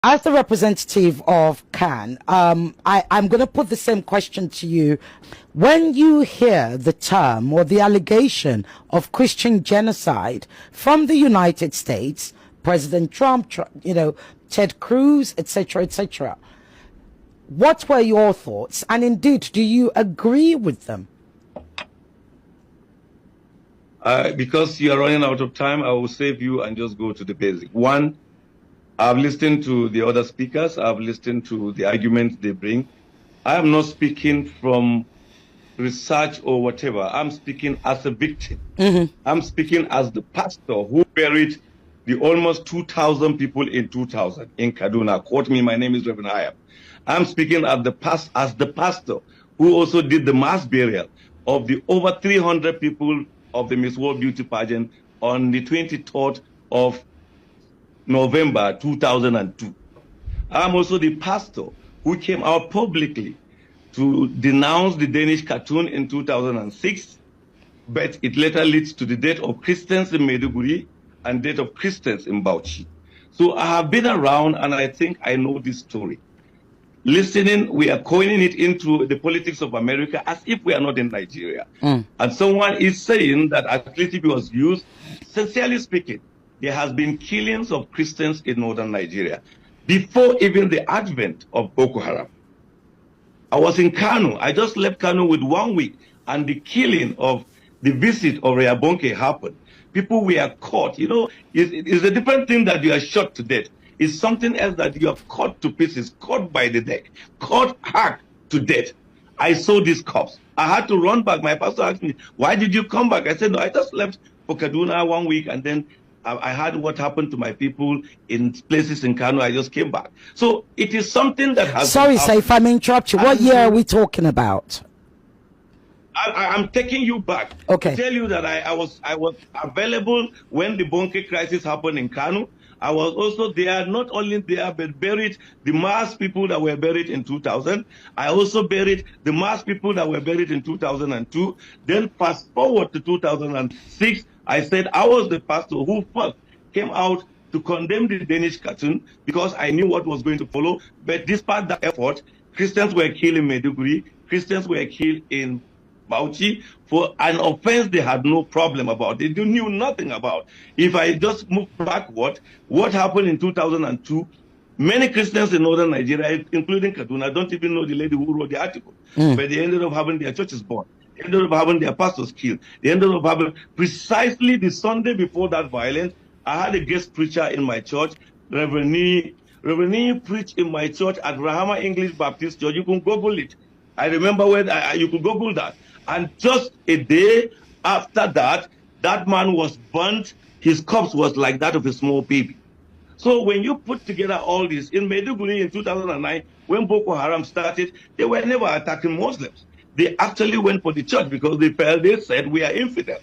As the representative of CAN, I'm going to put the same question to you. When you hear the term or the allegation of Christian genocide from the United States, President Trump, Ted Cruz, etc., what were your thoughts? And indeed, do you agree with them? Because you are running out of time, I will save you and just go to the basic. One, I've listened to the other speakers. I've listened to the arguments they bring. I am not speaking from research or whatever. I'm speaking as a victim. I'm speaking as the pastor who buried the almost 2,000 people in 2000 in Kaduna. Quote me, my name is Reverend Hayab. I'm speaking as the pastor who also did the mass burial of the over 300 people of the Miss World Beauty pageant on the 23rd of November 2002. I'm also the pastor who came out publicly to denounce the Danish cartoon in 2006, but it later leads to the death of Christians in Maiduguri and death of Christians in Bauchi. So I have been around and I think I know this story. Listening, we are coining it into the politics of America as if we are not in Nigeria. And someone is saying that athletics was used. Sincerely speaking, there has been killings of Christians in northern Nigeria before even the advent of Boko Haram. I was in Kano. I just left Kano with 1 week, and the killing of the visit of Reabonke happened. People were caught. You know, it's a different thing that you are shot to death. It's something else that you are caught to pieces, caught by the neck, caught hacked to death. I saw these cops. I had to run back. My pastor asked me, why did you come back? I said, no, I just left for Kaduna 1 week, and then I heard what happened to my people in places in Kano. I just came back. So it is something that has... Sorry, sir, if I may interrupt you. What year are we talking about? I'm taking you back. Okay. To tell you that I was available when the Bonke crisis happened in Kano. I was also there, not only there, but buried the mass people that were buried in 2000. I also buried the mass people that were buried in 2002. Then fast forward to 2006, I said I was the pastor who first came out to condemn the Danish cartoon because I knew what was going to follow. But despite that effort, Christians were killed in Maiduguri, Christians were killed in Bauchi for an offense they had no problem about. They knew nothing about. If I just move backward, what happened in 2002, many Christians in northern Nigeria, including Kaduna, don't even know the lady who wrote the article. But they ended up having their churches burned. They ended up having their pastors killed. They ended up having, precisely the Sunday before that violence, I had a guest preacher in my church, Reverend Nee preached in my church at Rahama English Baptist Church. You can Google it. I remember when you could Google that. And just a day after that, that man was burnt. His corpse was like that of a small baby. So when you put together all this, in Maiduguri in 2009, when Boko Haram started, they were never attacking Muslims. They actually went for the church because they said, we are infidel.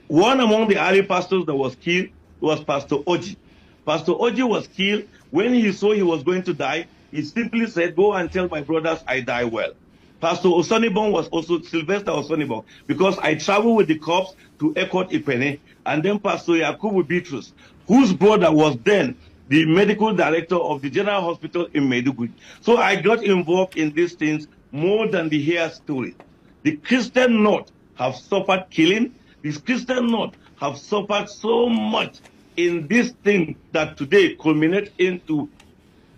One among the early pastors that was killed was Pastor Oji. Pastor Oji was killed. When he saw he was going to die, he simply said, go and tell my brothers I die well. Pastor Osonibon was also Sylvester Osonibon, because I traveled with the corps to Ekot Ipene, and then Pastor Yakubu Bitrus, whose brother was then the medical director of the General Hospital in Maiduguri. So I got involved in these things more than the hair story. The Christian North have suffered killing. The Christian North have suffered so much in this thing that today culminates into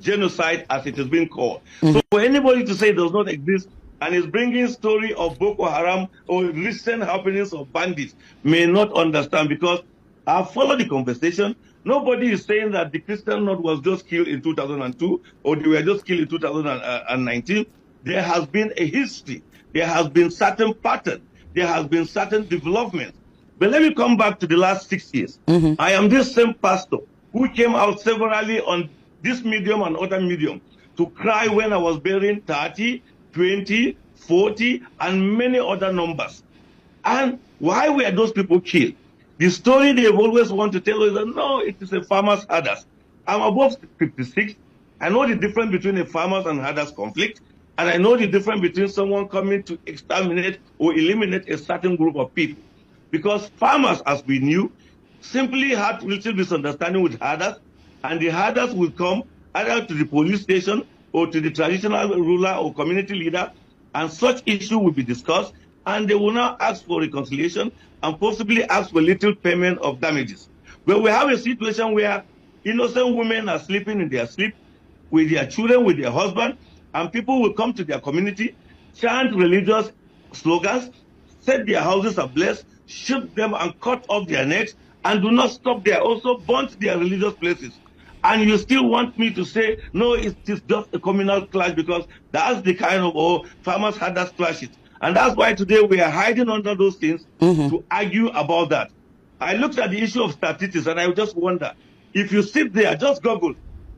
genocide, as it has been called. So for anybody to say it does not exist and is bringing story of Boko Haram or recent happenings of bandits may not understand, because I followed the conversation. Nobody is saying that the Christian North was just killed in 2002 or they were just killed in 2019. There has been a history. There has been certain pattern. There has been certain developments. But let me come back to the last 6 years. I am this same pastor who came out severally on this medium and other medium to cry when I was burying 30, 20, 40, and many other numbers. And why were those people killed? The story they always want to tell is that, no, it is a farmer's herders. I'm above 56. I know the difference between a farmer's and herders conflict. And I know the difference between someone coming to exterminate or eliminate a certain group of people. Because farmers, as we knew, simply had little misunderstanding with herders, and the herders will come either to the police station or to the traditional ruler or community leader, and such issue will be discussed, and they will now ask for reconciliation and possibly ask for little payment of damages. But we have a situation where innocent women are sleeping in their sleep with their children, with their husband, and people will come to their community, chant religious slogans, set their houses ablaze, shoot them and cut off their necks, and do not stop there, also burn their religious places. And you still want me to say, no, it is just a communal clash, because that's the kind of, farmers had that clashes. And that's why today we are hiding under those things to argue about that. I looked at the issue of statistics and I just wonder, if you sit there, just Google,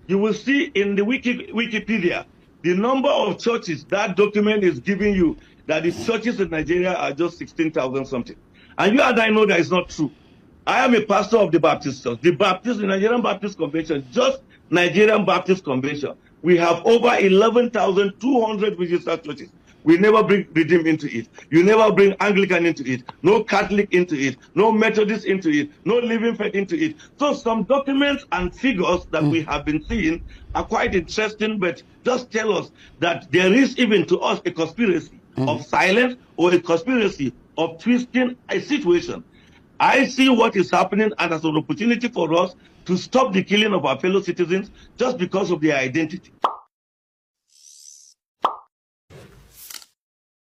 you will see in the Wikipedia, the number of churches that document is giving you, that the churches in Nigeria are just 16,000 something. And you and I know that is not true. I am a pastor of the Baptist Church. The Nigerian Baptist Convention, just Nigerian Baptist Convention, we have over 11,200 registered churches. We never bring Redeem into it. You never bring Anglican into it. No Catholic into it. No Methodist into it. No Living Faith into it. So some documents and figures that we have been seeing are quite interesting, but just tell us that there is even to us a conspiracy of silence or a conspiracy of twisting a situation. I see what is happening as an opportunity for us to stop the killing of our fellow citizens just because of their identity.